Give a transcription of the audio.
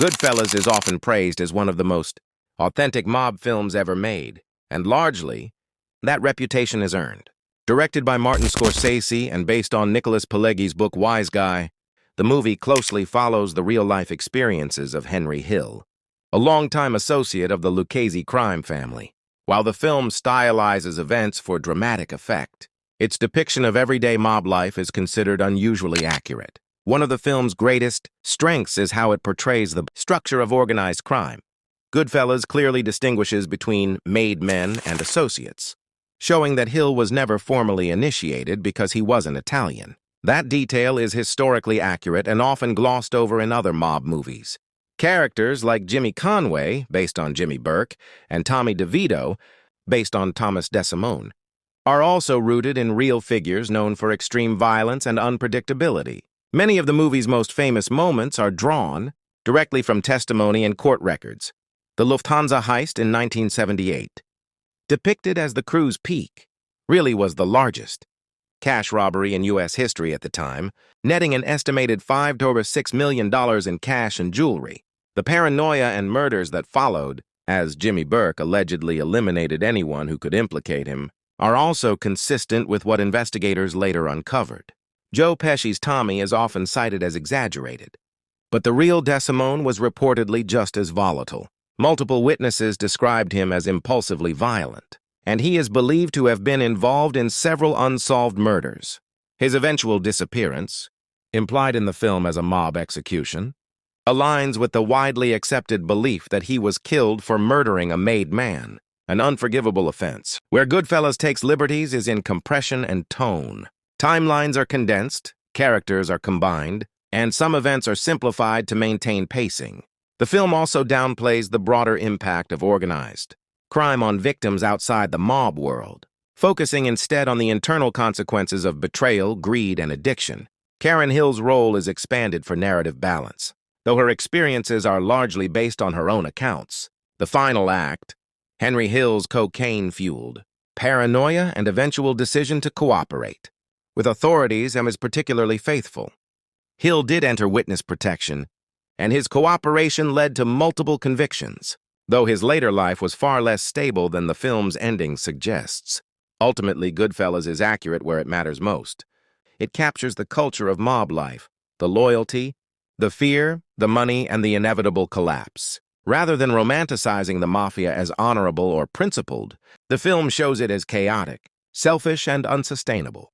Goodfellas is often praised as one of the most authentic mob films ever made, and largely, that reputation is earned. Directed by Martin Scorsese and based on Nicholas Pileggi's book Wise Guy, the movie closely follows the real-life experiences of Henry Hill, a longtime associate of the Lucchese crime family. While the film stylizes events for dramatic effect, its depiction of everyday mob life is considered unusually accurate. One of the film's greatest strengths is how it portrays the structure of organized crime. Goodfellas clearly distinguishes between made men and associates, showing that Hill was never formally initiated because he wasn't Italian. That detail is historically accurate and often glossed over in other mob movies. Characters like Jimmy Conway, based on Jimmy Burke, and Tommy DeVito, based on Thomas DeSimone, are also rooted in real figures known for extreme violence and unpredictability. Many of the movie's most famous moments are drawn directly from testimony and court records. The Lufthansa heist in 1978, depicted as the crew's peak, really was the largest cash robbery in U.S. history at the time, netting an estimated $5 to over $6 million in cash and jewelry. The paranoia and murders that followed, as Jimmy Burke allegedly eliminated anyone who could implicate him, are also consistent with what investigators later uncovered. Joe Pesci's Tommy is often cited as exaggerated, but the real DeSimone was reportedly just as volatile. Multiple witnesses described him as impulsively violent, and he is believed to have been involved in several unsolved murders. His eventual disappearance, implied in the film as a mob execution, aligns with the widely accepted belief that he was killed for murdering a made man, an unforgivable offense. Where Goodfellas takes liberties is in compression and tone. Timelines are condensed, characters are combined, and some events are simplified to maintain pacing. The film also downplays the broader impact of organized crime on victims outside the mob world, focusing instead on the internal consequences of betrayal, greed, and addiction. Karen Hill's role is expanded for narrative balance, though her experiences are largely based on her own accounts. The final act, Henry Hill's cocaine-fueled paranoia and eventual decision to cooperate with authorities, and was particularly faithful. Hill did enter witness protection, and his cooperation led to multiple convictions, though his later life was far less stable than the film's ending suggests. Ultimately, Goodfellas is accurate where it matters most. It captures the culture of mob life, the loyalty, the fear, the money, and the inevitable collapse. Rather than romanticizing the mafia as honorable or principled, the film shows it as chaotic, selfish, and unsustainable.